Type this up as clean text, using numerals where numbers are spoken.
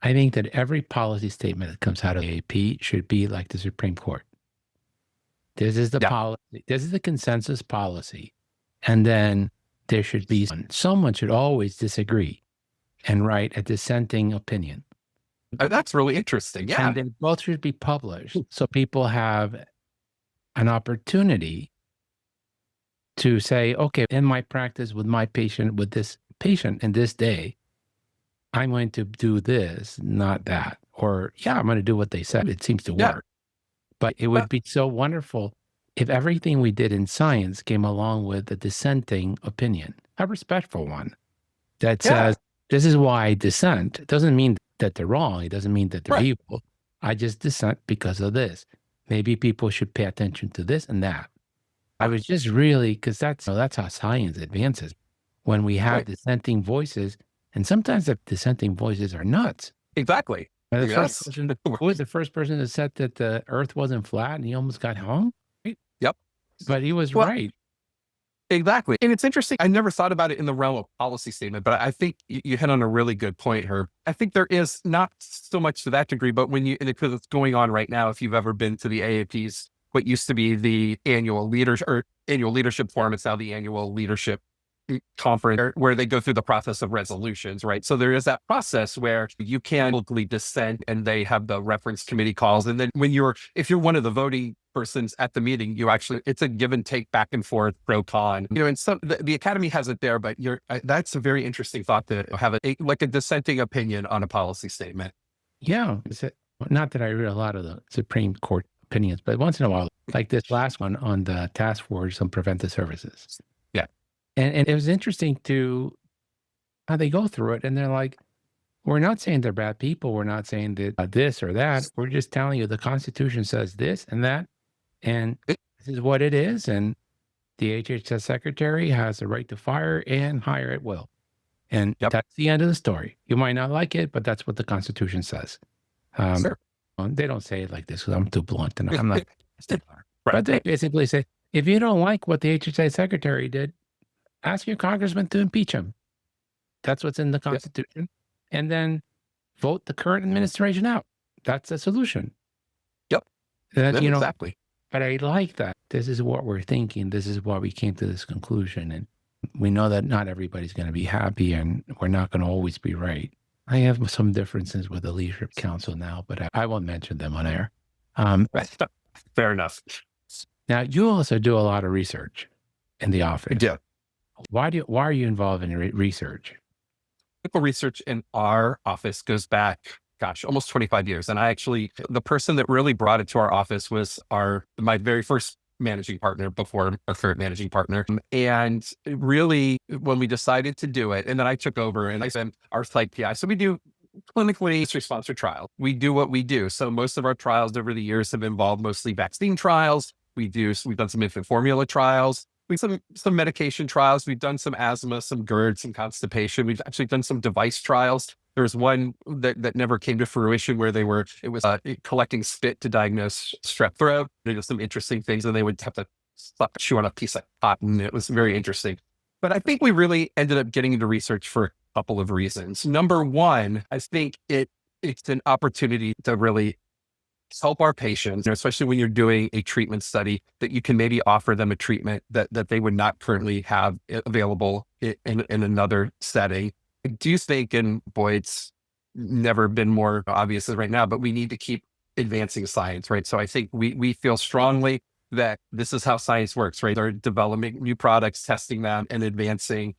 I think that every policy statement that comes out of the AAP should be like the Supreme Court. This is the Yeah, policy. This is the consensus policy. And then there should be someone should always disagree and write a dissenting opinion. that's really interesting. And Yeah, they both should be published so people have an opportunity to say, okay, in my practice with my patient, with this patient in this day, I'm going to do this, not that. Or, yeah, I'm going to do what they said. It seems to yeah. work. But it Well, would be so wonderful if everything we did in science came along with a dissenting opinion, a respectful one that yeah, says, this is why I dissent. It doesn't mean that they're wrong. It doesn't mean that they're right. evil. I just dissent because of this. Maybe people should pay attention to this and that. I was just really, because that's how science advances. When we have Right. dissenting voices, and sometimes the dissenting voices are nuts. Exactly. The first Yes. person, who was the first person that said that the Earth wasn't flat, and he almost got hung? Right? Yep. But he was Well, right. exactly. And it's interesting. I never thought about it in the realm of policy statement, but I think you hit on a really good point, Herb. I think there is not so much to that degree, but because it's going on right now, if you've ever been to the AAP's, what used to be the annual leadership forum, it's now the annual leadership conference where they go through the process of resolutions, right? So there is that process where you can locally dissent and they have the reference committee calls. And then if you're one of the voting persons at the meeting, it's a give and take back and forth, pro con, and the academy has it there, but that's a very interesting thought to have like a dissenting opinion on a policy statement. Yeah. Not that I read a lot of the Supreme Court opinions, but once in a while, like this last one on the task force on preventive services. Yeah. And it was interesting to how they go through it. And they're like, we're not saying they're bad people. We're not saying that this or that. We're just telling you the Constitution says this and that. And this is what it is. And the HHS secretary has the right to fire and hire at will. And Yep. that's the end of the story. You might not like it, but that's what the Constitution says. Sure. They don't say it like this because I'm too blunt and I'm not. Right. But they basically say, if you don't like what the HHS secretary did, ask your congressman to impeach him. That's what's in the Constitution. And then vote the current administration out. That's the solution. Yep. Exactly. But I like that. This is what we're thinking. This is why we came to this conclusion. And we know that not everybody's going to be happy and we're not going to always be right. I have some differences with the Leadership Council now, but I won't mention them on air. Fair enough. Now, you also do a lot of research in the office. Yeah. Why are you involved in research? Clinical research in our office goes back, almost 25 years. And the person that really brought it to our office was my very first managing partner before our current managing partner. And really, when we decided to do it, and then I took over and I said our site PI. So we do clinically sponsored trials. We do what we do. So most of our trials over the years have involved mostly vaccine trials. We've done some infant formula trials. We've some medication trials. We've done some asthma, some GERD, some constipation. We've actually done some device trials. There's one that never came to fruition where it was collecting spit to diagnose strep throat. They did some interesting things and they would have to chew on a piece of cotton. It was very interesting. But I think we really ended up getting into research for a couple of reasons. Number one, I think it's an opportunity to really help our patients, especially when you're doing a treatment study, that you can maybe offer them a treatment that they would not currently have available in another setting. I do think, and boy, it's never been more obvious than right now, but we need to keep advancing science, right? So I think we feel strongly that this is how science works, right? They're developing new products, testing them and advancing